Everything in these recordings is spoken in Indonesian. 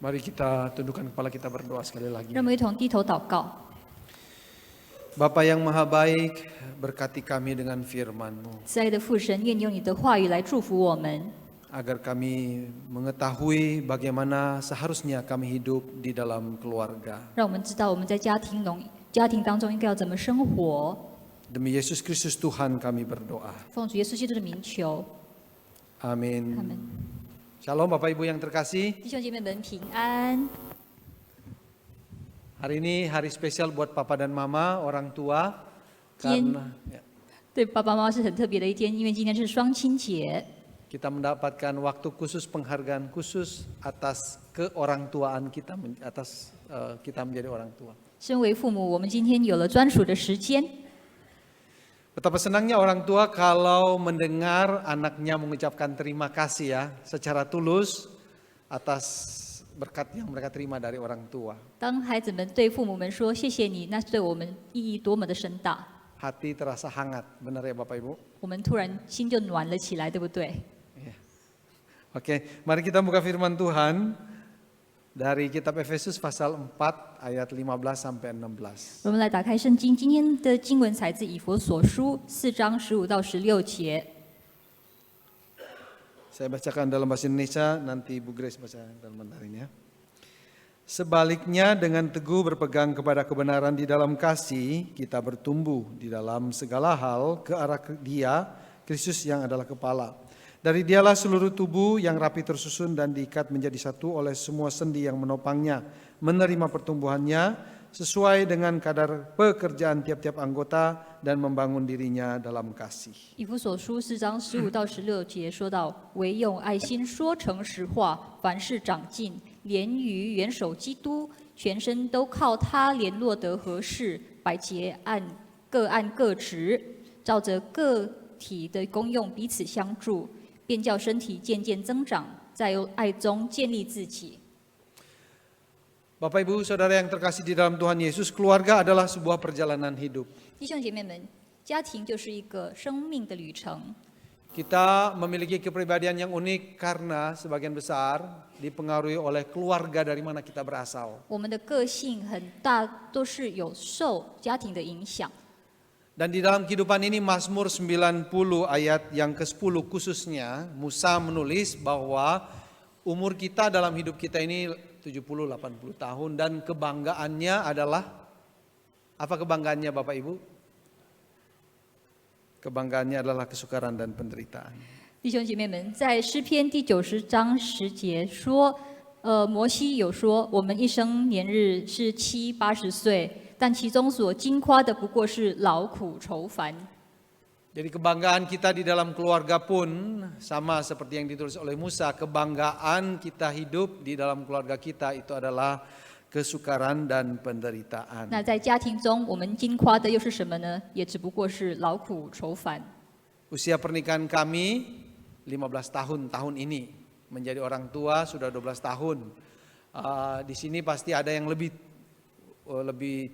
Mari kita tundukkan kepala kita berdoa sekali lagi. 让我们一同低头祷告。 Bapa yang maha baik, berkati kami dengan firman-Mu, 慈爱的父神，愿你用你的话语来祝福我们， agar kami mengetahui bagaimana seharusnya kami hidup di dalam keluarga. 让我们知道我们在家庭当中应该要怎么生活。 Demi Yesus Kristus Tuhan kami berdoa. 奉主耶稣基督的名求， Amin. 阿门。 Shalom Bapak Ibu yang terkasih. 弟兄姐妹们平安。 Hari ini hari spesial buat Papa dan Mama, orang tua. Karena 对爸爸妈妈是很特别的一天，因为今天是双亲节， kita mendapatkan waktu khusus, penghargaan khusus atas keorangtuaan kita, atas kita menjadi orang tua. 身为父母，我们今天有了专属的时间。 Betapa senangnya orang tua kalau mendengar anaknya mengucapkan terima kasih ya secara tulus atas berkat yang mereka terima dari orang tua. 当孩子们对父母们说谢谢你，那对我们意义多么的深大， Hati terasa hangat, benar ya Bapak Ibu? 我们突然心就暖了起来，对不对？ Iya. Oke, mari kita buka firman Tuhan dari kitab Efesus pasal 4 ayat 15 sampai 16. 我们来打开圣经，今天的经文采自以弗所书4章15到16节。 Saya bacakan dalam bahasa Indonesia, nanti Bu Grace baca dalam Mandarin ya. Sebaliknya dengan teguh berpegang kepada kebenaran di dalam kasih, kita bertumbuh di dalam segala hal ke arah Dia, Kristus yang adalah kepala. Dari Dialah seluruh tubuh yang rapi tersusun dan diikat menjadi satu oleh semua sendi yang menopangnya, menerima pertumbuhannya sesuai dengan kadar pekerjaan tiap-tiap anggota dan membangun dirinya dalam kasih. 以弗所书4章15到16节说到：唯用爱心说诚实话，凡事长进，连于元首基督，全身都靠他联络得合适，百节各按各职，照着个体的功用彼此相助，便叫身体渐渐增长，在爱中建立自己。 Bapak Ibu Saudara yang terkasih di dalam Tuhan Yesus, keluarga adalah sebuah perjalanan hidup. 弟兄姐妹们，家庭就是一个生命的旅程。 Kita memiliki kepribadian yang unik karena sebagian besar dipengaruhi oleh keluarga dari mana kita berasal. 我们的个性很大都是有受家庭的影响。 Dan di dalam kehidupan ini Mazmur 90 ayat yang ke-10 khususnya Musa menulis bahwa umur kita dalam hidup kita ini 70-80 tahun dan kebanggaannya adalah apa kebanggaannya Bapak Ibu? Kebanggaannya adalah kesukaran dan penderitaan. 弟兄姐妹们，在诗篇第90章10节说，摩西有说，我们一生年日是70-80岁，但其中所经夸的不过是劳苦愁烦。 Jadi kebanggaan kita di dalam keluarga pun sama seperti yang ditulis oleh Musa, kebanggaan kita hidup di dalam keluarga kita itu adalah kesukaran dan penderitaan. 那在家庭中，我们经夸的又是什么呢？也只不过是劳苦愁烦。 Usia pernikahan kami 15 tahun ini, menjadi orang tua sudah 12 tahun. Di sini pasti ada yang lebih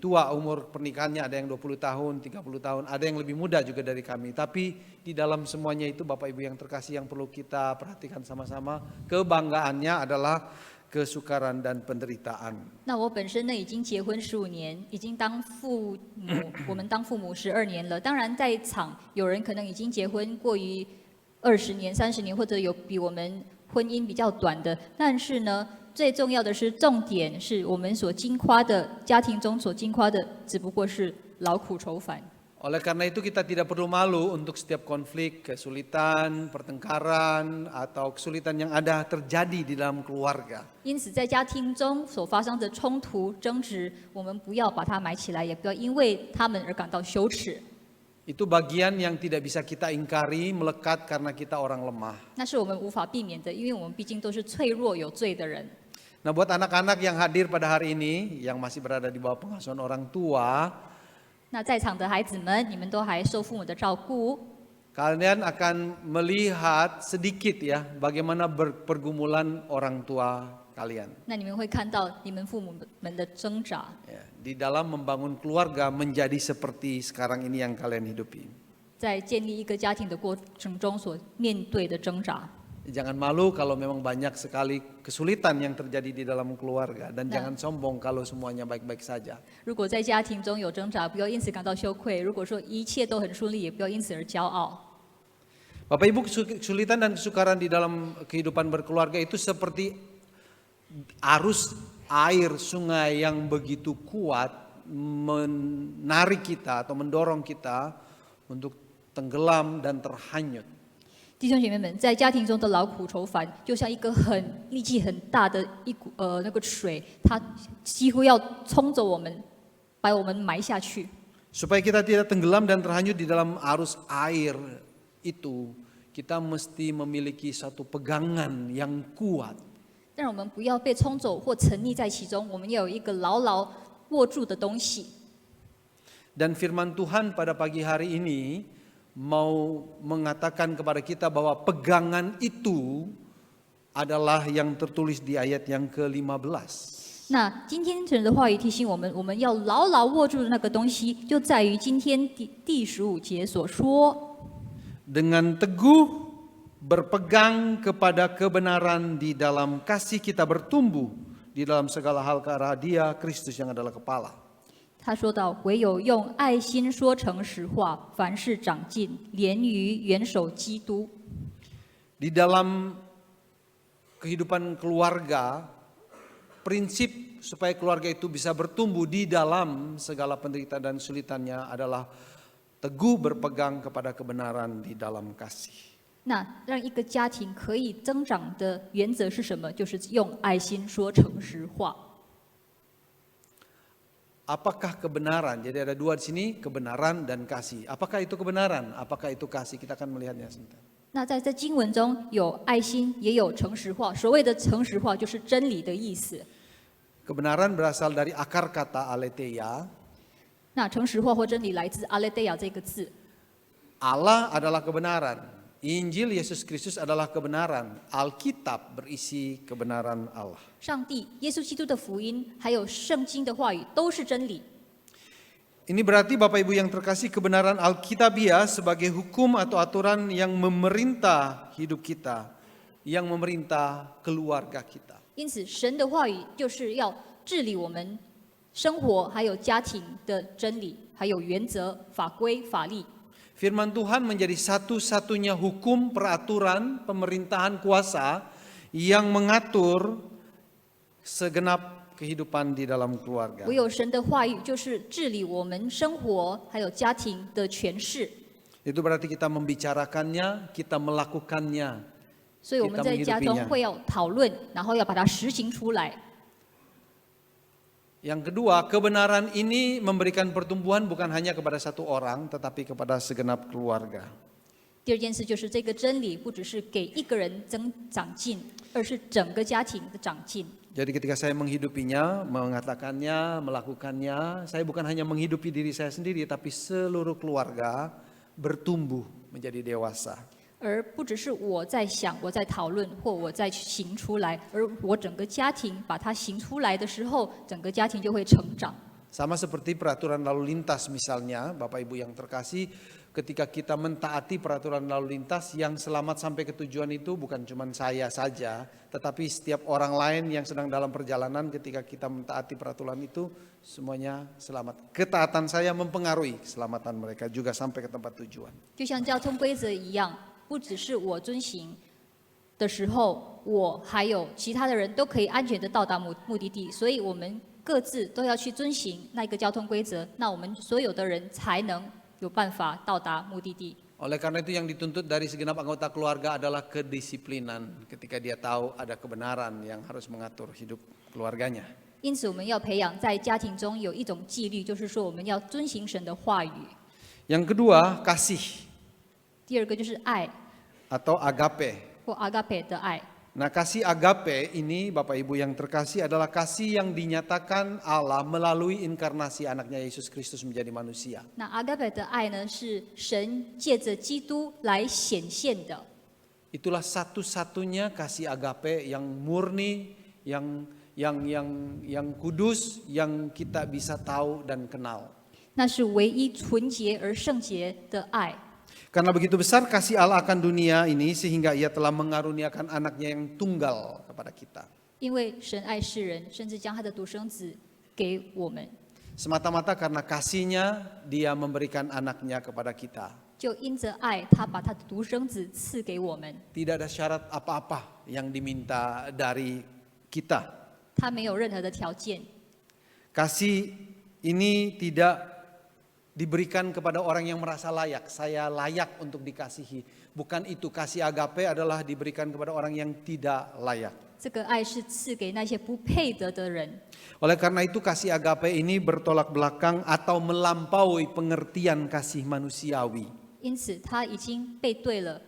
tua umur pernikahannya, ada yang 20 tahun, 30 tahun, ada yang lebih muda juga dari kami. Tapi di dalam semuanya itu Bapak Ibu yang terkasih yang perlu kita perhatikan sama-sama, kebanggaannya adalah kesukaran dan penderitaan. 那我本身呢，已经结婚15年，已经当父母，我们当父母12年了。当然，在场有人可能已经结婚过于20年、30年，或者有比我们婚姻比较短的。但是呢，最重要的是，重点是我们所经夸的家庭中所经夸的，只不过是劳苦愁烦。 Oleh karena itu kita tidak perlu malu untuk setiap konflik, kesulitan, pertengkaran, atau kesulitan yang ada terjadi di dalam keluarga. 因此，在家庭中所发生的冲突、争执，我们不要把它埋起来，也不要因为他们而感到羞耻。 Itu bagian yang tidak bisa kita ingkari, melekat karena kita orang lemah. 那是我们无法避免的，因为我们毕竟都是脆弱有罪的人。 Nah buat anak-anak yang hadir pada hari ini, yang masih berada di bawah pengasuhan orang tua, 那在场的孩子们，你们都还受父母的照顾， kalian akan melihat sedikit ya bagaimana pergumulan orang tua kalian. 那你们会看到你们父母们的挣扎， Ya, di dalam membangun keluarga menjadi seperti sekarang ini yang kalian hidupi. 在建立一个家庭的过程中所面对的挣扎。Jangan malu kalau memang banyak sekali kesulitan yang terjadi di dalam keluarga, dan jangan sombong kalau semuanya baik-baik saja. 如果在家庭中有挣扎，不要因此感到羞愧；如果说一切都很顺利，也不要因此而骄傲。 Bapak Ibu, kesulitan dan kesukaran di dalam kehidupan berkeluarga itu seperti arus air sungai yang begitu kuat menarik kita atau mendorong kita untuk tenggelam dan terhanyut. 弟兄姐妹们，在家庭中的劳苦愁烦，就像一个力气很大的那个水，它几乎要冲走我们，把我们埋下去。 Supaya kita tidak tenggelam dan terhanyut di dalam arus air itu, kita mesti memiliki satu pegangan yang kuat. 让我们不要被冲走或沉溺在其中，我们要有一个牢牢握住的东西。 Dan firman Tuhan pada pagi hari ini mau mengatakan kepada kita bahwa pegangan itu adalah yang tertulis di ayat yang ke-15. 那今天神的话语提醒我们，我们要牢牢握住的那个东西，就在于今天第15节所说。 Dengan teguh berpegang kepada kebenaran di dalam kasih kita bertumbuh di dalam segala hal ke arah Dia, Kristus yang adalah kepala. 他说到：“唯有用爱心说诚实话，凡事长进，连于元首基督。” Di dalam kehidupan keluarga, prinsip supaya keluarga itu bisa bertumbuh di dalam segala penderitaan dan kesulitannya adalah teguh berpegang kepada kebenaran di dalam kasih. 那让一个家庭可以增长的原则是什么？就是用爱心说诚实话。 Apakah kebenaran? Jadi ada dua di sini, kebenaran dan kasih. Apakah itu kebenaran? Apakah itu kasih? Kita akan melihatnya sebentar. 那在这经文中有爱心，也有诚实话。所谓的诚实话，就是真理的意思。 Kebenaran berasal dari akar kata aletheia. 那诚实话或真理来自 aletheia 这个字。 Allah adalah kebenaran. Injil Yesus Kristus adalah kebenaran. Alkitab berisi kebenaran Allah. 上帝、耶稣基督的福音，还有圣经的话语，都是真理。 Ini berarti Bapak Ibu yang terkasih, kebenaran Alkitabiah sebagai hukum atau aturan yang memerintah hidup kita, yang memerintah keluarga kita. 因此，神的话语就是要治理我们生活还有家庭的真理，还有原则、法规、法律。 Firman Tuhan menjadi satu-satunya hukum, peraturan, pemerintahan kuasa yang mengatur segenap kehidupan di dalam keluarga. 唯有神的话语就是治理我们生活还有家庭的权势。 Itu berarti kita membicarakannya, kita melakukannya. 所以我们在家中会要讨论，然后要把它实行出来。 Yang kedua, kebenaran ini memberikan pertumbuhan bukan hanya kepada satu orang, tetapi kepada segenap keluarga. 第二件事就是这个真理不只是给一个人长进，而是整个家庭的长进。 Jadi ketika saya menghidupinya, mengatakannya, melakukannya, saya bukan hanya menghidupi diri saya sendiri, tapi seluruh keluarga bertumbuh menjadi dewasa. 而不只是我在想、我在讨论或我在行出来，而我整个家庭把它行出来的时候，整个家庭就会成长。 Sama seperti peraturan lalu lintas misalnya, Bapak Ibu yang terkasih, ketika kita mentaati peraturan lalu lintas, yang selamat sampai ke tujuan itu bukan cuma saya saja, tetapi setiap orang lain yang sedang dalam perjalanan ketika kita mentaati peraturan itu, semuanya selamat. Ketaatan saya mempengaruhi keselamatan mereka juga sampai ke tempat tujuan. 就像交通规则一样，不只是我遵行的时候，我还有其他的人都可以安全的到达目的地，所以我们各自都要去遵行那个交通规则，那我们所有的人才能有办法到达目的地。 Oleh karena itu yang dituntut dari segenap anggota keluarga adalah kedisiplinan ketika dia tahu ada kebenaran yang harus mengatur hidup keluarganya. 因此，我们要培养在家庭中有一种纪律，就是说我们要遵行神的话语。 Yang kedua, kasih 第二个就是爱 atau agape. 或 agape 的爱。 Nah, kasih agape ini Bapak Ibu yang terkasih adalah kasih yang dinyatakan Allah melalui inkarnasi anaknya Yesus Kristus menjadi manusia. 那 agape 的爱呢，是神借着基督来显现的。 Itulah satu-satunya kasih agape yang murni, yang kudus, yang kita bisa tahu dan kenal. 那是唯一纯洁而圣洁的爱。Karena begitu besar kasih Allah akan dunia ini sehingga Ia telah mengaruniakan anaknya yang tunggal kepada kita. 因为神爱世人，甚至将他的独生子给我们， Semata-mata karena kasih-Nya Dia memberikan anaknya kepada kita. 就因着爱，他把他的独生子赐给我们。 Tidak ada syarat apa-apa yang diminta dari kita. 他没有任何的条件。 Kasih ini tidak diberikan kepada orang yang merasa layak. Saya layak untuk dikasihi. Bukan itu, kasih agape adalah diberikan kepada orang yang tidak layak. 这个爱是赐给那些不配得的人。 Oleh karena itu kasih agape ini bertolak belakang atau melampaui pengertian kasih manusiawi. 因此，他已经背对了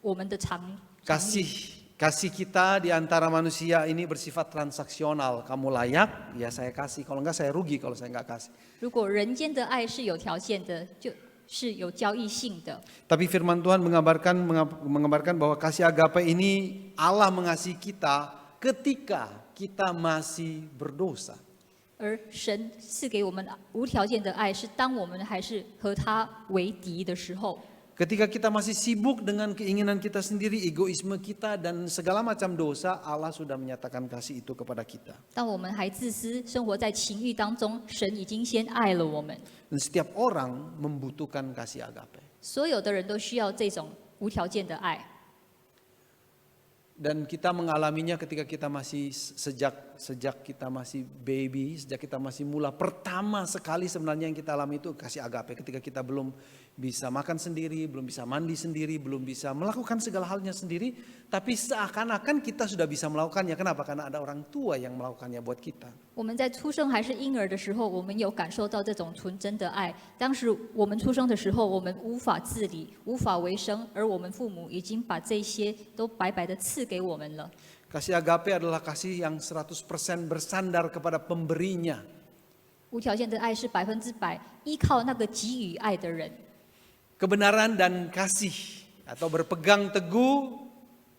我们的常理。 Kasih kita di antara manusia ini bersifat transaksional. Kamu layak, ya saya kasih. Kalau enggak saya rugi kalau saya enggak kasih. 如果人间的爱是有条件的，就是有交易性的。 Tapi firman Tuhan mengabarkan bahwa kasih agape ini Allah mengasihi kita ketika kita masih berdosa. 而神赐给我们无条件的爱，是当我们还是和他为敌的时候。 Ketika kita masih sibuk dengan keinginan kita sendiri, egoisme kita dan segala macam dosa, Allah sudah menyatakan kasih itu kepada kita. 当我们还自私，生活在情欲当中，神已经先爱了我们。 Dan setiap orang membutuhkan kasih agape. 所有的人都需要这种无条件的爱。 Dan kita mengalaminya ketika kita masih sejak kita masih baby, sejak kita masih mula. Pertama sekali sebenarnya yang kita alami itu kasih agape. Ketika kita belum bisa makan sendiri, belum bisa mandi sendiri, belum bisa melakukan segala halnya sendiri. Tapi seakan-akan kita sudah bisa melakukannya. Kenapa? Karena ada orang tua yang melakukannya buat kita. 我们在出生还是婴儿的时候，我们有感受到这种纯真的爱。当时我们出生的时候，我们无法自理，无法为生，而我们父母已经把这些都白白的赐给我们了。 Kasih agape adalah kasih yang 100% bersandar kepada pemberinya. 无条件的爱是100%依靠那个给予爱的人。 Kebenaran dan kasih atau berpegang teguh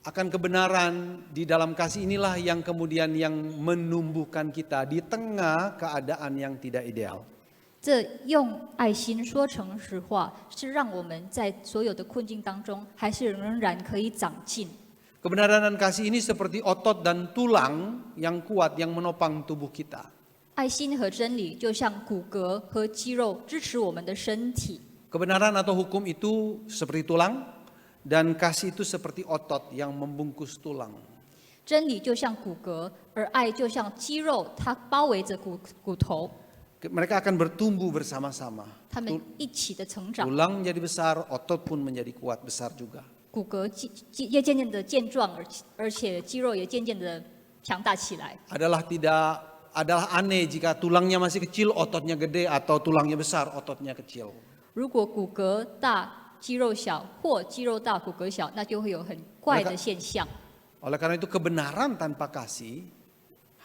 akan kebenaran di dalam kasih inilah yang kemudian yang menumbuhkan kita di tengah keadaan yang tidak ideal. 这用爱心说成实话，是让我们在所有的困境当中，还是仍然可以长进。 Kebenaran dan kasih ini seperti otot dan tulang yang kuat yang menopang tubuh kita. 爱心和真理就像骨骼和肌肉，支持我们的身体。 Kebenaran atau hukum itu seperti tulang dan kasih itu seperti otot yang membungkus tulang. 真理就像骨骼，而爱就像肌肉，它包围着骨头， Mereka akan bertumbuh bersama-sama. 它们一起的成长。 Tulang menjadi besar, otot pun menjadi kuat besar juga. 骨骼也渐渐的健壮，而且肌肉也渐渐的强大起来。 Adalah aneh jika tulangnya masih kecil, ototnya gede, atau tulangnya besar, ototnya kecil. 如果骨骼大、肌肉小，或肌肉大、骨骼小，那就会有很怪的现象。 Oleh karena itu kebenaran tanpa kasih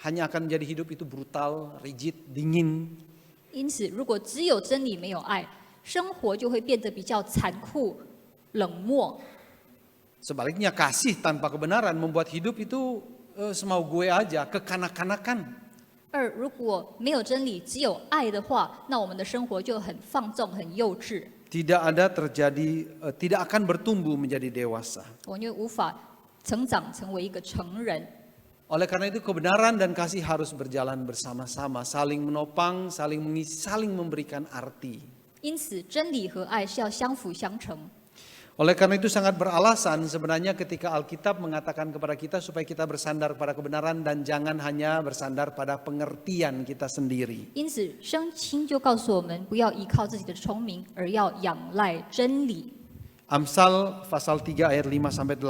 hanya akan menjadi hidup itu brutal, rigid, dingin. 因此，如果只有真理没有爱，生活就会变得比较残酷、冷漠。 Sebaliknya kasih tanpa kebenaran membuat hidup itu semau gue aja, kekanak-kanakan. 而如果没有真理，只有爱的话，那我们的生活就很放纵、很幼稚。 Tidak akan bertumbuh menjadi dewasa. 我们就无法成长成为一个成人。 Oleh karena itu kebenaran dan kasih harus berjalan bersama-sama, saling menopang, saling mengisi, saling memberikan arti. 因此，真理和爱是要相辅相成。 Oleh karena itu sangat beralasan sebenarnya ketika Alkitab mengatakan kepada kita supaya kita bersandar pada kebenaran dan jangan hanya bersandar pada pengertian kita sendiri. 因此，圣经就告诉我们，不要依靠自己的聪明，而要仰赖真理。 Amsal pasal 3 ayat 5-8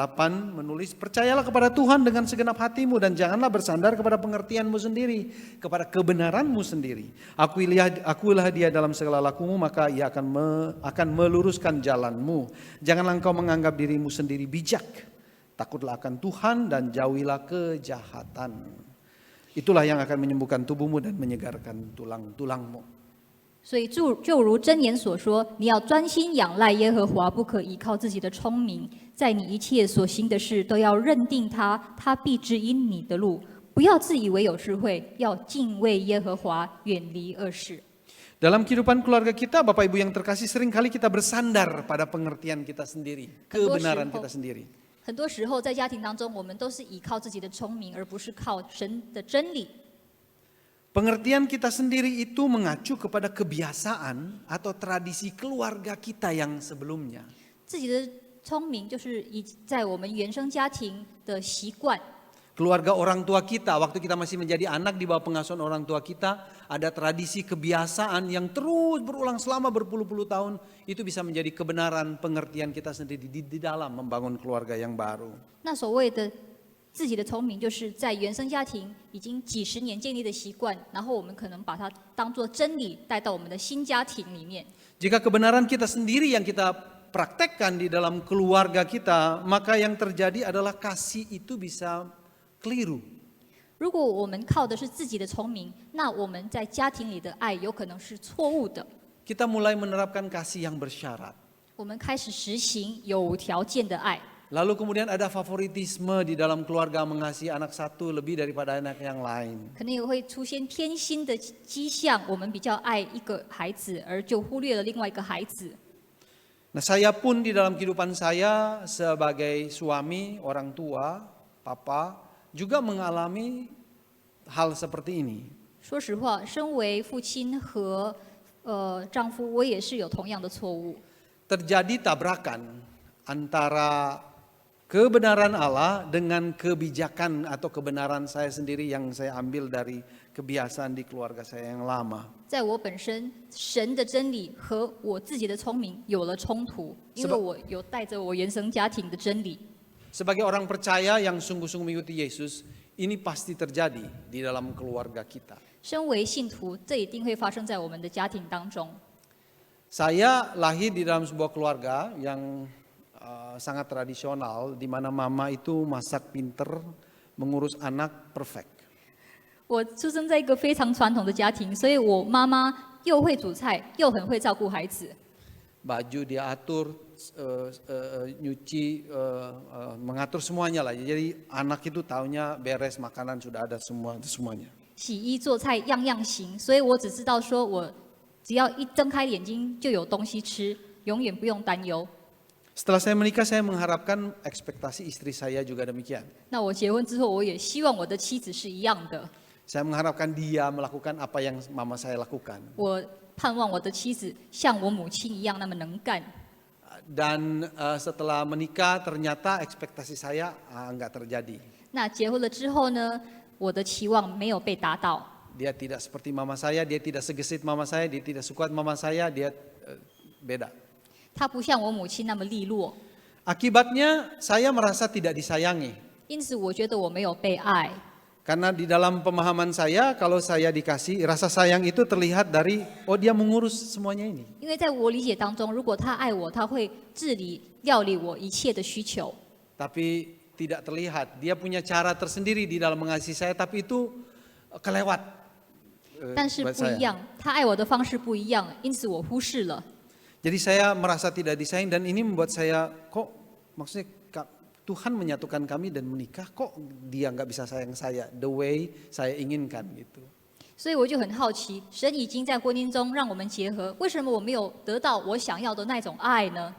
menulis, percayalah kepada Tuhan dengan segenap hatimu dan janganlah bersandar kepada pengertianmu sendiri, kepada kebenaranmu sendiri. Akuilah dia dalam segala lakumu, maka ia akan meluruskan jalanmu. Janganlah engkau menganggap dirimu sendiri bijak. Takutlah akan Tuhan dan jauhilah kejahatan. Itulah yang akan menyembuhkan tubuhmu dan menyegarkan tulang-tulangmu. 所以就如箴言所说，你要专心仰赖耶和华，不可依靠自己的聪明，在你一切所行的事都要认定他，他必指引你的路。不要自以为有智慧，要敬畏耶和华，远离恶事。Dalam kehidupan keluarga kita, Bapak Ibu yang terkasih, seringkali kita bersandar pada pengertian kita sendiri, kebenaran kita sendiri. 很多时候在家庭当中，我们都是依靠自己的聪明，而不是靠神的真理。 Pengertian kita sendiri itu mengacu kepada kebiasaan atau tradisi keluarga kita yang sebelumnya. 自己的聪明就是在我们原生家庭的习惯。 Keluarga orang tua kita, waktu kita masih menjadi anak di bawah pengasuhan orang tua kita, ada tradisi kebiasaan yang terus berulang selama berpuluh-puluh tahun, itu bisa menjadi kebenaran pengertian kita sendiri di dalam membangun keluarga yang baru. 那所谓的自己的聪明，就是在原生家庭已经几十年建立的习惯，然后我们可能把它当作真理带到我们的新家庭里面。 Jika kebenaran kita sendiri yang kita praktekkan di dalam keluarga kita, maka yang terjadi adalah kasih itu bisa keliru. 如果我们靠的是自己的聪明，那我们在家庭里的爱有可能是错误的。 Kita mulai menerapkan kasih yang bersyarat. 我们开始实行有条件的爱， Lalu kemudian ada favoritisme di dalam keluarga, mengasihi anak satu lebih daripada anak yang lain. 可能也会出现偏心的迹象。我们比较爱一个孩子，而就忽略了另外一个孩子。 Nah, saya pun di dalam kehidupan saya sebagai suami, orang tua, papa, juga mengalami hal seperti ini. 说实话，身为父亲和丈夫，我也是有同样的错误。 Terjadi tabrakan antara kebenaran Allah dengan kebijakan atau kebenaran saya sendiri yang saya ambil dari kebiasaan di keluarga saya yang lama. 在我本身，神的真理和我自己的聪明有了冲突，因为我有带着我原生家庭的真理。 Sebagai orang percaya yang sungguh-sungguh mengikuti Yesus, ini pasti terjadi di dalam keluarga kita. 身为信徒，这一定会发生在我们的家庭当中。 Saya lahir di dalam sebuah keluarga yang sangat tradisional, di mana mama itu masak pinter, mengurus anak perfect. 我出生在一个非常传统的家庭，所以我妈妈又会煮菜，又很会照顾孩子。 Baju dia atur, nyuci, mengatur semuanya lah. Jadi anak itu taunya beres, makanan sudah ada semuanya. 洗衣做菜样样行，所以我只知道说我只要一睁开眼睛就有东西吃，永远不用担忧。 Setelah saya menikah, saya mengharapkan ekspektasi istri saya juga demikian. 那我结婚之后，我也希望我的妻子是一样的。 Saya mengharapkan dia melakukan apa yang mama saya lakukan. 我盼望我的妻子像我母亲一样那么能干。 Dan setelah menikah, ternyata ekspektasi saya enggak terjadi. 那结婚了之后呢，我的期望没有被达到。 Dia tidak seperti mama saya, dia tidak segesit mama saya, dia tidak sekuat mama saya, dia beda. 他不像我母亲那么利落， Akibatnya saya merasa tidak disayangi. 因此我觉得我没有被爱。 Karena di dalam pemahaman saya, kalau saya dikasih, rasa sayang itu terlihat dari, oh dia mengurus semuanya ini. 因为在我理解当中，如果他爱我，他会治理、料理我一切的需求。 Tapi tidak terlihat, dia punya cara tersendiri di dalam mengasihi saya, tapi itu kelewat. 但是不一样，他爱我的方式不一样，因此我忽视了。 Jadi saya merasa tidak disayang dan ini membuat saya kok maksudnya Tuhan menyatukan kami dan menikah kok dia nggak bisa sayang saya the way saya inginkan gitu. 所以我就很好奇，神已经在婚姻中让我们结合，为什么我没有得到我想要的那种爱呢？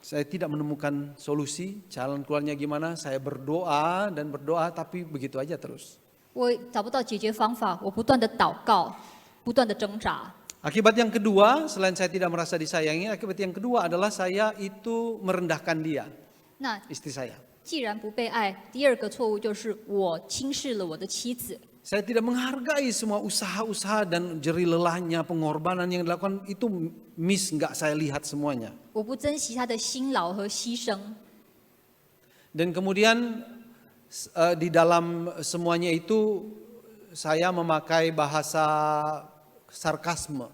Saya tidak menemukan solusi, jalan keluarnya gimana, saya berdoa dan berdoa tapi begitu aja terus. 我找不到解决方法，我不断的祷告，不断的挣扎。 Akibat yang kedua, selain saya tidak merasa disayangi, akibat yang kedua adalah saya itu merendahkan dia, 那 istri saya. 既然不被爱，第二个错误就是我轻视了我的妻子。 Saya tidak menghargai semua usaha-usaha dan jerih lelahnya, pengorbanan yang dilakukan itu nggak saya lihat semuanya. 我不珍惜他的辛劳和牺牲， Dan kemudian di dalam semuanya itu saya memakai bahasa sarkasme.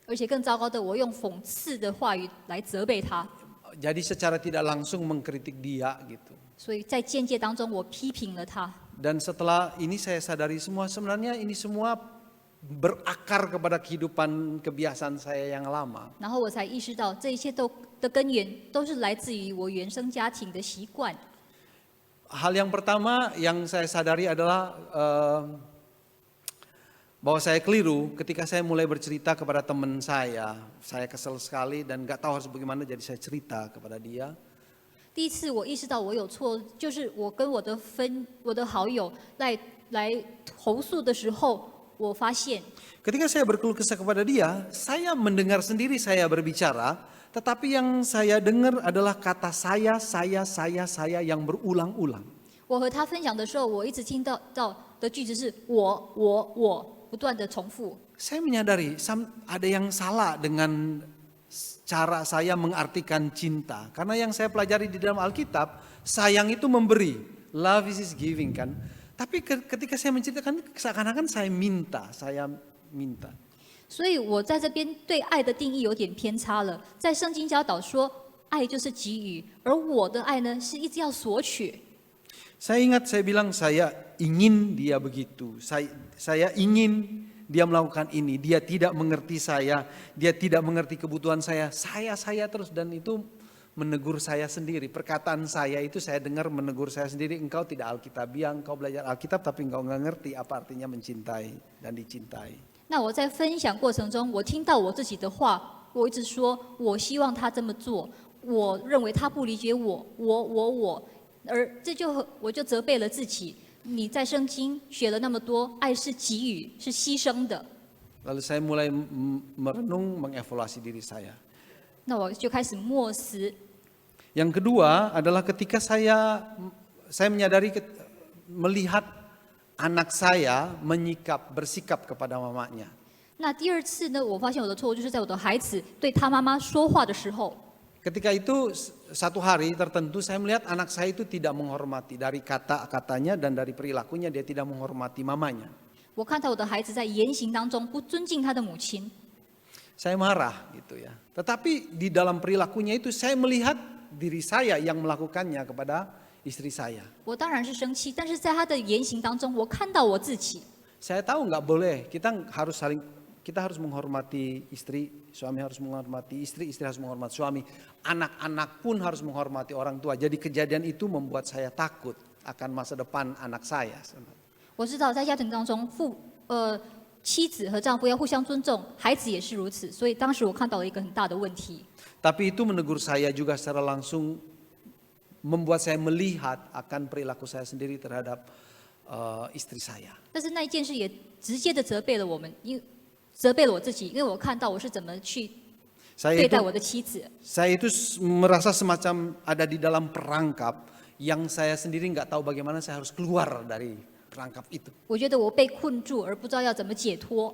而且更糟糕的，我用讽刺的话语来责备他。 Jadi secara tidak langsung mengkritik dia gitu. 所以在间接当中，我批评了他。 Dan setelah ini saya sadari semua sebenarnya ini semua berakar kepada kehidupan kebiasaan saya yang lama. 然后我才意识到，这一切的根源都是来自于我原生家庭的习惯。 Hal yang pertama yang saya sadari adalah bahwa saya keliru ketika saya mulai bercerita kepada teman saya kesel sekali dan nggak tahu harus bagaimana, jadi saya cerita kepada dia. 第一次我意识到我有错，就是我跟我的好友来投诉的时候，我发现 Ketika saya berkeluh kesah kepada dia, saya mendengar sendiri saya berbicara, tetapi yang saya dengar adalah kata saya yang berulang-ulang. 我和他分享的时候，我一直听到的句子是我，不断的重复。 Saya menyadari ada yang salah dengan cara saya mengartikan cinta. Karena yang saya pelajari di dalam Alkitab, sayang itu memberi, love is giving kan. Tapi ketika saya menceritakan, seakan-akan saya minta. 所以我在这边对爱的定义有点偏差了。在圣经教导说，爱就是给予，而我的爱呢，是一直要索取。 Saya ingat saya bilang saya ingin dia begitu. Saya ingin dia melakukan ini. Dia tidak mengerti saya. Dia tidak mengerti kebutuhan saya. Saya terus, dan itu menegur saya sendiri. Perkataan saya itu saya dengar menegur saya sendiri. Engkau tidak Alkitabiah, engkau belajar Alkitab tapi engkau nggak ngerti apa artinya mencintai dan dicintai. 那我在分享过程中，我听到我自己的话，我一直说，我希望他这么做，我认为他不理解我，而我就责备了自己。你在圣经学了那么多，爱是给予，是牺牲的。 Lalu saya mulai merenung, mengevaluasi diri saya. 那我就开始默思。 Yang kedua adalah ketika saya menyadari melihat anak saya bersikap kepada mamanya. 那第二次呢，我发现我的错误就是在我的孩子对他妈妈说话的时候。 Ketika itu satu hari tertentu saya melihat anak saya itu tidak menghormati, dari kata-katanya dan dari perilakunya dia tidak menghormati mamanya. 我看到我的孩子在言行当中不尊敬他的母亲。 Saya marah gitu ya. Tetapi di dalam perilakunya itu saya melihat diri saya yang melakukannya kepada istri saya. 我当然是生气，但是在他的言行当中，我看到我自己。 Saya tahu nggak boleh, kita harus menghormati istri, suami harus menghormati istri, istri harus menghormati suami, anak-anak pun harus menghormati orang tua. Jadi kejadian itu membuat saya takut akan masa depan anak saya. 我知道在家庭当中，妻子和丈夫要互相尊重，孩子也是如此。所以当时我看到了一个很大的问题。 Tapi itu menegur saya juga secara langsung, membuat saya melihat akan perilaku saya sendiri terhadap istri saya. 但是那一件事也直接的责备了我们，责备了我自己，因为我看到我是怎么去对待我的妻子。 Saya itu merasa semacam ada di dalam perangkap yang saya sendiri nggak tahu bagaimana saya harus keluar dari perangkap itu. 我觉得我被困住，而不知道要怎么解脱。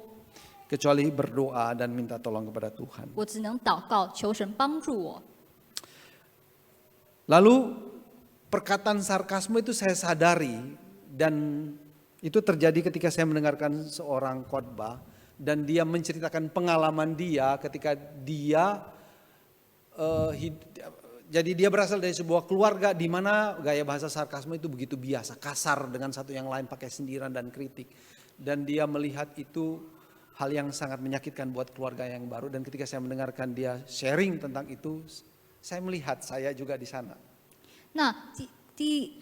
Kecuali berdoa dan minta tolong kepada Tuhan. 我只能祷告，求神帮助我。 Lalu perkataan sarkasme itu saya sadari, dan itu terjadi ketika saya mendengarkan seorang khotbah dan dia menceritakan pengalaman dia ketika dia jadi dia berasal dari sebuah keluarga di mana gaya bahasa sarkasme itu begitu biasa, kasar dengan satu yang lain, pakai sindiran dan kritik, dan dia melihat itu hal yang sangat menyakitkan buat keluarga yang baru. Dan ketika saya mendengarkan dia sharing tentang itu, saya melihat saya juga di sana. 那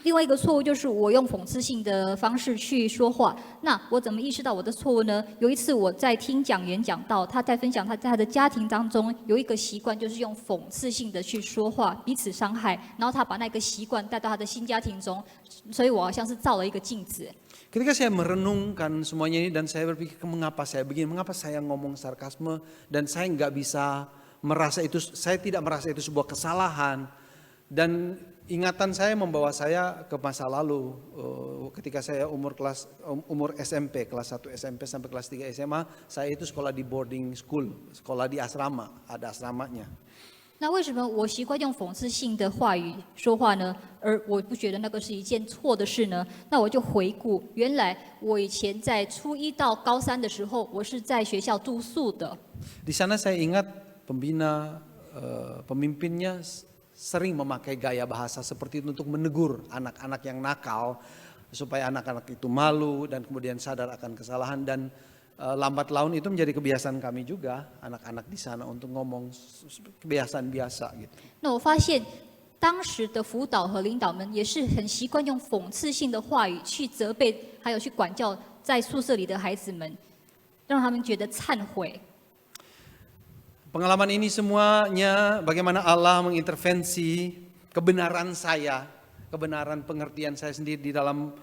另外一个错误就是我用讽刺性的方式去说话。那我怎么意识到我的错误呢？有一次我在听讲员讲到，他在分享他在他的家庭当中有一个习惯，就是用讽刺性的去说话，彼此伤害。然后他把那个习惯带到他的新家庭中，所以我好像是造了一个镜子。 Ketika saya merenungkan semuanya ini dan saya berpikir mengapa saya begini, mengapa saya ngomong sarkasme dan saya nggak bisa merasa itu, saya tidak merasa itu sebuah kesalahan. Dan ingatan saya membawa saya ke masa lalu ketika saya umur SMP, kelas 1 SMP sampai kelas 3 SMA, saya itu sekolah di boarding school, sekolah di asrama, ada asramanya. 那为什么我习惯用讽刺性的话语说话呢？而我不觉得那个是一件错的事呢？那我就回顾，原来我以前在初1到高3的时候，我是在学校住宿的。 Di sana saya ingat pemimpinnya sering memakai gaya bahasa seperti itu untuk menegur anak-anak yang nakal supaya anak-anak itu malu dan kemudian sadar akan kesalahan. Dan lambat laun itu menjadi kebiasaan kami juga, anak-anak di sana, untuk ngomong kebiasaan biasa gitu. 那我发现当时的辅导和领导们也是很习惯用讽刺性的话语去责备，还有去管教在宿舍里的孩子们。让他们觉得忏悔。 Pengalaman ini semuanya bagaimana Allah mengintervensi kebenaran saya, kebenaran pengertian saya sendiri di dalam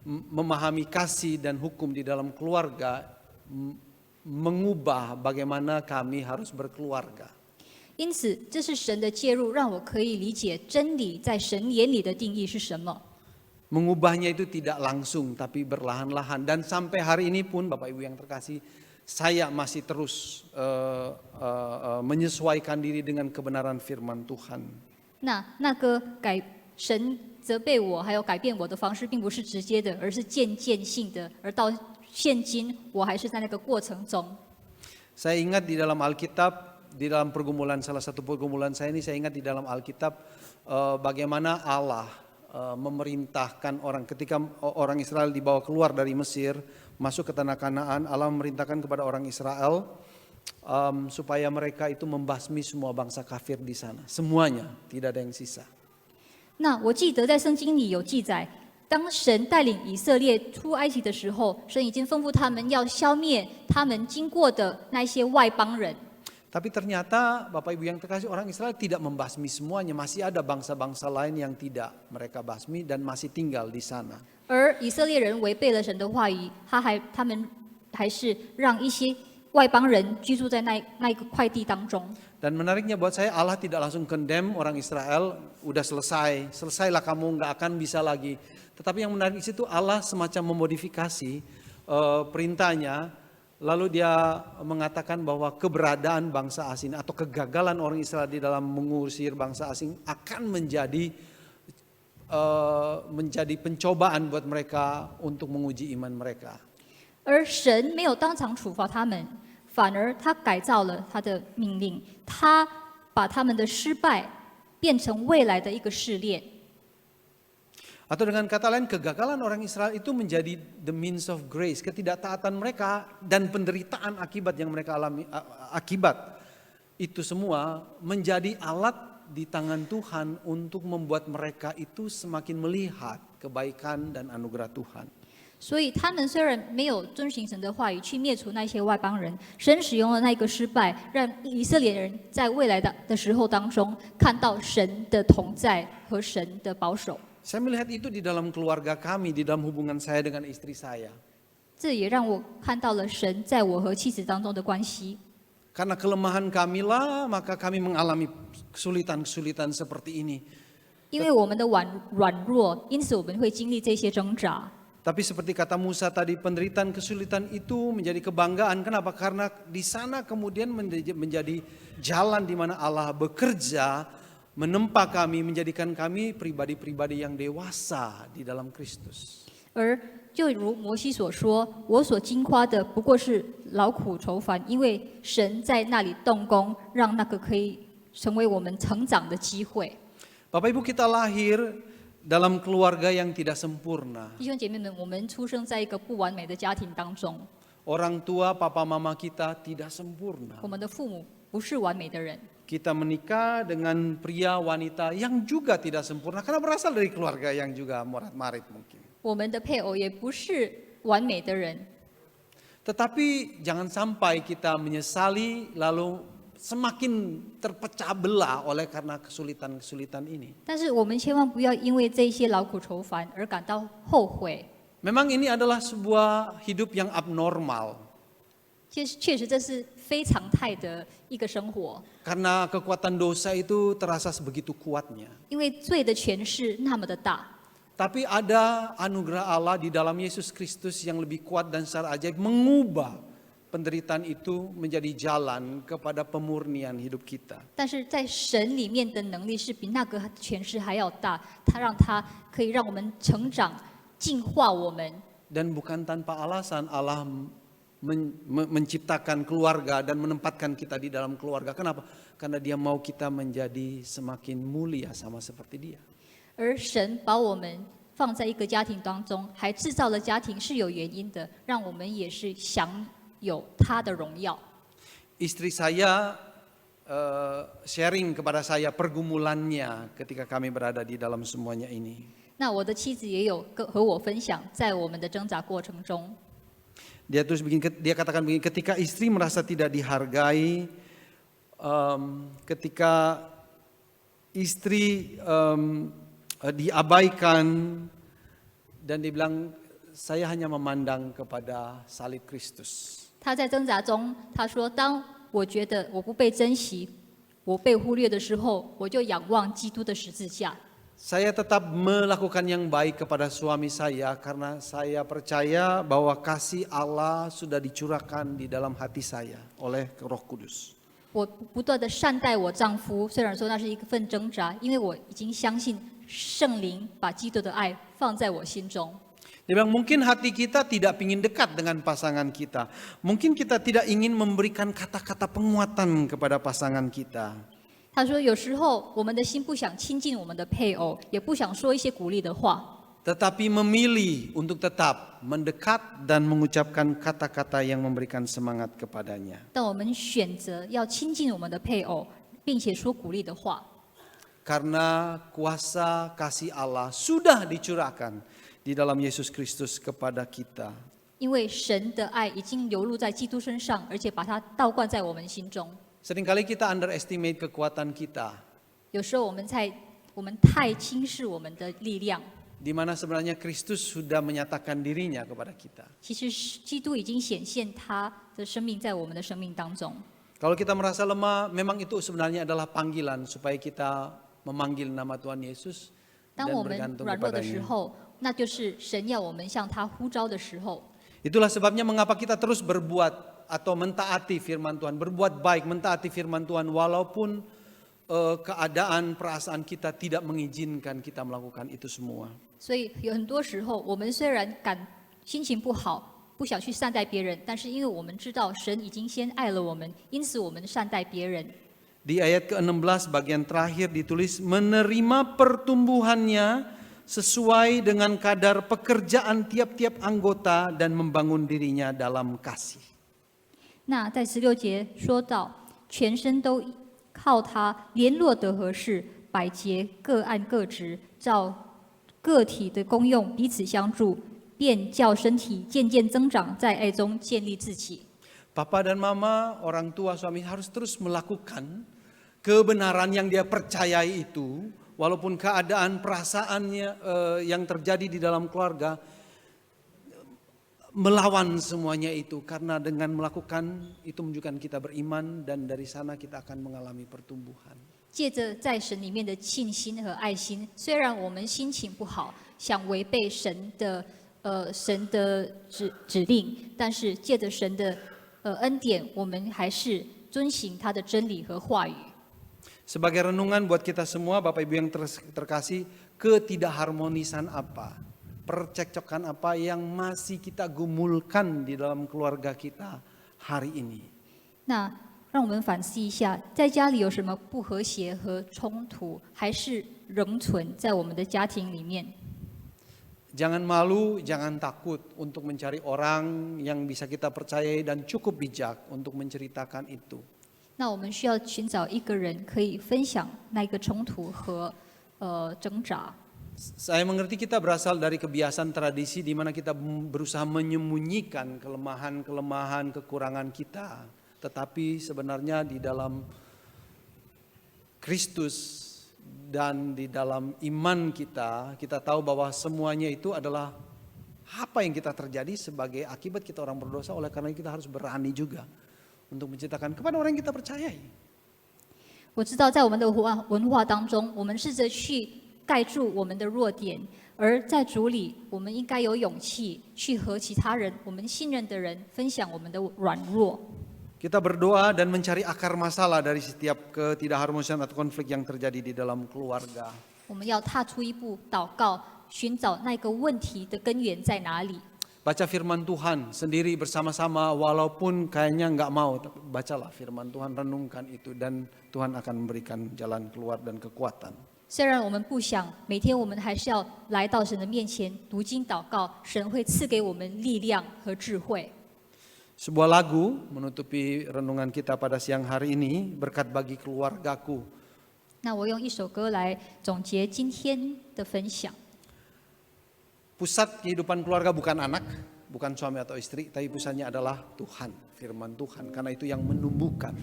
memahami kasih dan hukum di dalam keluarga, mengubah bagaimana kami harus berkeluarga. 因此，这是神的介入，让我可以理解真理在神眼里的定义是什么。 Mengubahnya itu tidak langsung tapi berlahan-lahan, dan sampai hari ini pun Bapak Ibu yang terkasih, saya masih terus menyesuaikan diri dengan kebenaran firman Tuhan. 那个神责备我，还有改变我的方式，并不是直接的，而是渐渐性的。而到现今，我还是在那个过程中。 Saya ingat di dalam Alkitab, di dalam pergumulan, salah satu pergumulan saya ini, saya ingat di dalam Alkitab bagaimana Allah memerintahkan orang ketika orang Israel dibawa keluar dari Mesir masuk ke tanah Kanaan. Allah memerintahkan kepada orang Israel supaya mereka itu membasmi semua bangsa kafir di sana, semuanya, tidak ada yang sisa. 那我记得在圣经里有记载，当神带领以色列出埃及的时候，神已经吩咐他们要消灭他们经过的那些外邦人。 Tapi ternyata Bapak Ibu yang terkasih, orang Israel tidak membasmi semuanya, masih ada bangsa-bangsa lain yang tidak mereka basmi dan masih tinggal di sana. 而以色列人违背了神的话语，他们还是让一些外邦人居住在那个块地当中。 Dan menariknya buat saya, Allah tidak langsung condemn orang Israel, udah selesailah kamu, nggak akan bisa lagi. Tetapi yang menarik di situ, Allah semacam memodifikasi perintahnya, lalu dia mengatakan bahwa keberadaan bangsa asing atau kegagalan orang Israel di dalam mengusir bangsa asing akan menjadi pencobaan buat mereka untuk menguji iman mereka. 而神没有当场处罚他们，反而他改造了他的命令，他把他们的失败变成未来的一个试炼。 Atau dengan kata lain, kegagalan orang Israel itu menjadi the means of grace, ketidaktaatan mereka dan penderitaan akibat yang mereka alami, akibat itu semua menjadi alat di tangan Tuhan untuk membuat mereka itu semakin melihat kebaikan dan anugerah Tuhan. 所以他们虽然没有遵行神的话语去灭除那些外邦人，神使用了那个失败，让以色列人在未来的时候当中看到神的同在和神的保守。 Saya melihat itu di dalam keluarga kami, di dalam hubungan saya dengan istri saya. 这也让我看到了神在我和妻子当中的关系。 Karena kelemahan kami lah, maka kami mengalami kesulitan-kesulitan seperti ini. 因为我们的软弱，因此我们会经历这些挣扎。 Tapi seperti kata Musa tadi, penderitaan kesulitan itu menjadi kebanggaan. Kenapa? Karena di sana kemudian menjadi jalan di mana Allah bekerja, menempa kami, menjadikan kami pribadi-pribadi yang dewasa di dalam Kristus. 而就如摩西所说，我所经夸的不过是劳苦愁烦，因为神在那里动工，让那个可以成为我们成长的机会。 Bapak Ibu, kita lahir dalam keluarga yang tidak sempurna. 弟兄姐妹们，我们出生在一个不完美的家庭当中， Orang tua, papa mama kita tidak sempurna. 我们的父母不是完美的人。 Kita menikah dengan pria wanita yang juga tidak sempurna karena berasal dari keluarga yang juga morat-marit mungkin. 我们的配偶也不是完美的人， Tetapi jangan sampai kita menyesali lalu semakin terpecah belah oleh karena kesulitan-kesulitan ini. 但是我们千万不要因为这些劳苦愁烦而感到后悔。 Memang ini adalah sebuah hidup yang abnormal. 确实这是非常态的一个生活， Karena kekuatan dosa itu terasa sebegitu kuatnya. 因为罪的权势那么的大。 Tapi ada anugerah Allah di dalam Yesus Kristus yang lebih kuat dan secara ajaib mengubah penderitaan itu menjadi jalan kepada pemurnian hidup kita. 但是在神里面的能力是比那个权势还要大，它可以让我们成长、净化我们。 Dan bukan tanpa alasan Allah menciptakan keluarga dan menempatkan kita di dalam keluarga. Kenapa? Karena Dia mau kita menjadi semakin mulia sama seperti Dia. 而神把我们放在一个家庭当中，还制造了家庭是有原因的，让我们也是享有他的荣耀。 Istri saya sharing kepada saya pergumulannya ketika kami berada di dalam semuanya ini. 那我的妻子也有和我分享，在我们的挣扎过程中， Dia katakan begini, ketika istri merasa tidak dihargai, ketika istri diabaikan, dan dibilang saya hanya memandang kepada salib Kristus. 他在挣扎中，他说：“当我觉得我不被珍惜，我被忽略的时候，我就仰望基督的十字架。” Saya tetap melakukan yang baik kepada suami saya karena saya percaya bahwa kasih Allah sudah dicurahkan di dalam hati saya oleh Roh Kudus. 我不断的善待我丈夫，虽然说那是一份挣扎，因为我已经相信圣灵把基督的爱放在我心中。 Dia bilang mungkin hati kita tidak ingin dekat dengan pasangan kita. Mungkin kita tidak ingin memberikan kata-kata penguatan kepada pasangan kita. 他说：“有时候我们的心不想亲近我们的配偶，也不想说一些鼓励的话， Tetapi memilih untuk tetap mendekat dan mengucapkan kata-kata yang memberikan semangat kepadanya. 但我们选择要亲近我们的配偶，并且说鼓励的话。 Karena kuasa kasih Allah sudah dicurahkan di dalam Yesus Kristus kepada kita. 因为神的爱已经流入在基督身上，而且把它倒灌在我们心中。 Seringkali kita underestimate kekuatan kita. 有时候我们太轻视我们的力量， Di mana sebenarnya Kristus sudah menyatakan dirinya kepada kita. 其实基督已经显现他的生命在我们的生命当中。 Kalau kita merasa lemah, memang itu sebenarnya adalah panggilan supaya kita memanggil nama Tuhan Yesus 当 dan 我们 bergantung 软弱的时 kepadanya. 候，那就是神要我们向他呼召的时候。 Itulah sebabnya mengapa kita terus berbuat atau mentaati firman Tuhan, berbuat baik, mentaati firman Tuhan walaupun keadaan perasaan kita tidak mengizinkan kita melakukan itu semua. 所以有很多时候，我们虽然心情不好，不想去善待别人，但是因为我们知道神已经先爱了我们，因此我们善待别人。 Di ayat ke-16 bagian terakhir ditulis menerima pertumbuhannya sesuai dengan kadar pekerjaan tiap-tiap anggota dan membangun dirinya dalam kasih. 那在16节说到，全身都靠他联络得合适，百节各按各职，照个体的功用彼此相助，便叫身体渐渐增长，在爱中建立自己。 Papa dan mama, orang tua, suami harus terus melakukan kebenaran yang dia percayai itu, walaupun keadaan perasaannya yang terjadi di dalam keluarga melawan semuanya itu, karena dengan melakukan itu menunjukkan kita beriman dan dari sana kita akan mengalami pertumbuhan. 借着在神里面的信心和爱心，虽然我们心情不好，想违背神的指令，但是借着神的恩典，我们还是遵行他的真理和话语。 Sebagai renungan buat kita semua, Bapak Ibu yang terkasih, ketidakharmonisan apa, percekcokan apa yang masih kita gumulkan di dalam keluarga kita hari ini. 那让我们反思一下，在家里有什么不和谐和冲突，还是仍存在我们的家庭里面？ Jangan malu, jangan takut untuk mencari orang yang bisa kita percayai dan cukup bijak untuk menceritakan itu. 那我们需要寻找一个人可以分享那个冲突和挣扎。 Saya mengerti kita berasal dari kebiasaan tradisi di mana kita berusaha menyembunyikan kelemahan, kekurangan kita. Tetapi sebenarnya di dalam Kristus dan di dalam iman kita, kita tahu bahwa semuanya itu adalah apa yang kita terjadi sebagai akibat kita orang berdosa. Oleh karena itu kita harus berani juga untuk menceritakan kepada orang yang kita percayai. 我知道在我们的文化当中，我们试着去盖住我们的弱点，而在主里，我们应该有勇气去和其他人、我们信任的人分享我们的软弱。 Kita berdoa dan mencari akar masalah dari setiap ketidakharmonisan atau konflik yang terjadi di dalam keluarga. 我们要踏出一步，祷告，寻找那个问题的根源在哪里。 Baca firman Tuhan sendiri bersama-sama walaupun kayaknya nggak mau. Bacalah firman Tuhan, renungkan itu dan Tuhan akan memberikan jalan keluar dan kekuatan. 虽然我们不想，每天我们还是要来到神的面前读经祷告，神会赐给我们力量和智慧。 Sebuah lagu menutupi renungan kita pada siang hari ini, berkat bagi keluargaku. 那我用一首歌来总结今天的分享。 Pusat kehidupan keluarga bukan anak, bukan suami atau istri, tapi pusatnya adalah Tuhan, firman Tuhan. Karena itu yang menumbuhkan.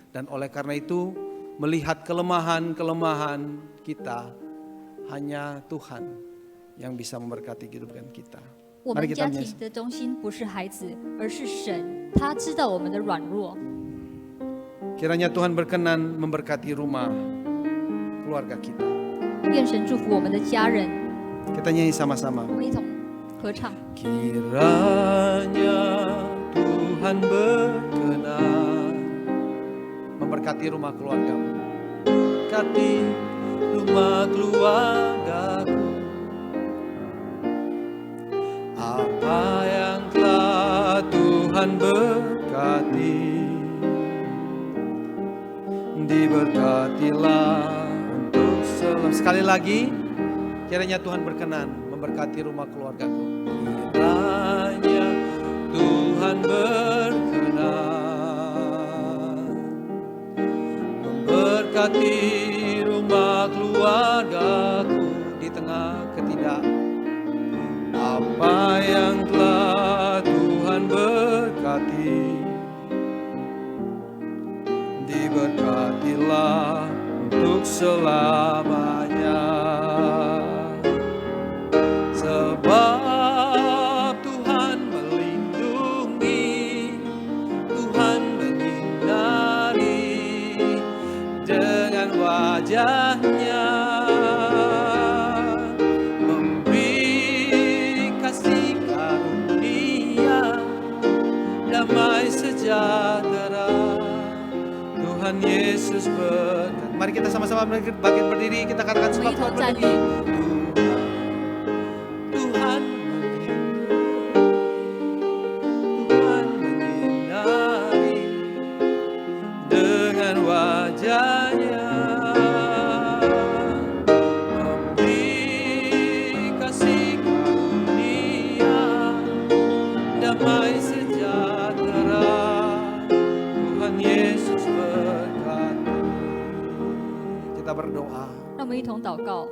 Dan oleh karena itu melihat kelemahan-kelemahan kita, hanya Tuhan yang bisa memberkati kehidupan kita. 我 Mari 们 kita 家庭 menyaksikan. 的中心不是孩子，而是神，他知道我们的软弱。 Kiranya Tuhan berkenan memberkati rumah keluarga kita. 愿神祝福我们的家人。 Kita nyanyi sama-sama. 我们一同合唱。 Kiranya Tuhan berkenan memberkati rumah keluargamu, berkati rumah keluargaku. Apa yang telah Tuhan berkati, diberkatilah untuk selalu. Sekali lagi, kiranya Tuhan berkenan memberkati rumah keluargaku. Kiranya Tuhan berkenan memberkati rumah keluargaku di tengah apa yang telah Tuhan berkati, diberkatilah untuk selamanya. Sebab Tuhan melindungi, Tuhan menyinari dengan wajah-Nya, memberi kasih karunia, damai sejahtera. Tuhan Yesus berkati. Mari kita sama-sama bangkit berdiri, kita katakan sebab Tuhan melindungi. Tuhan menyinari dengan wajah-Nya, memberi kasih karunia, damai sejahtera. Tuhan Yesus berkati. Kita berdoa. 让我们一同祷告。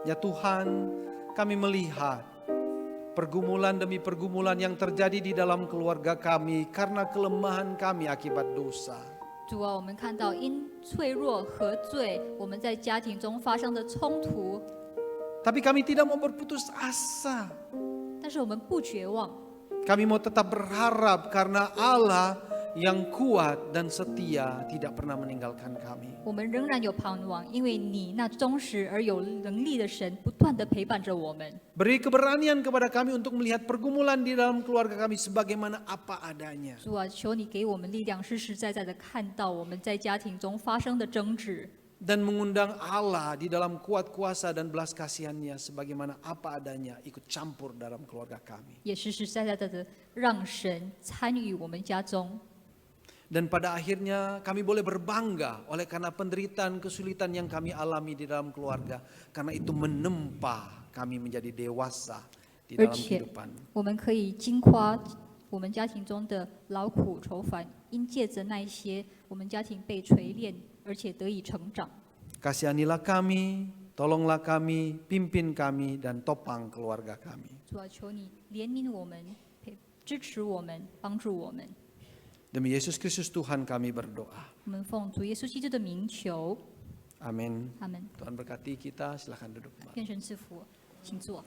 Ya Tuhan, kami melihat pergumulan demi pergumulan yang terjadi di dalam keluarga kami karena kelemahan kami akibat dosa. 主啊，我们看到因脆弱和罪，我们在家庭中发生的冲突， Tapi kami tidak mau berputus asa. 但是我们不绝望， Kami mau tetap berharap karena Allah yang kuat dan setia tidak pernah meninggalkan kami. 我们仍然有盼望，因为你那忠实而有能力的神不断地陪伴着我们。 Beri keberanian kepada kami untuk melihat pergumulan di dalam keluarga kami sebagaimana apa adanya. 主啊，求你给我们力量，实实在在的看到我们在家庭中发生的争执， Dan mengundang Allah di dalam kuat kuasa dan belas kasihan-Nya sebagaimana apa adanya ikut campur dalam keluarga kami. 也实实在在的让神参与我们家中。 Dan pada akhirnya kami boleh berbangga oleh karena penderitaan kesulitan yang kami alami di dalam keluarga. Karena itu menempa kami menjadi dewasa di 而 dalam 且 kehidupan. 我们可以惊夸我们家庭中的劳苦愁烦，因借着那一些，我们家庭被锤炼，而且得以成长。 Kasihanilah kami, tolonglah kami, pimpin kami, dan topang keluarga kami. 主啊，求你怜悯我们，支持我们，帮助我们。 Demi Yesus Kristus Tuhan kami berdoa. 我们奉主耶稣基督的名求， Amin. 阿门。 Tuhan berkati kita, silakan duduk kembali. 愿神赐福，请坐。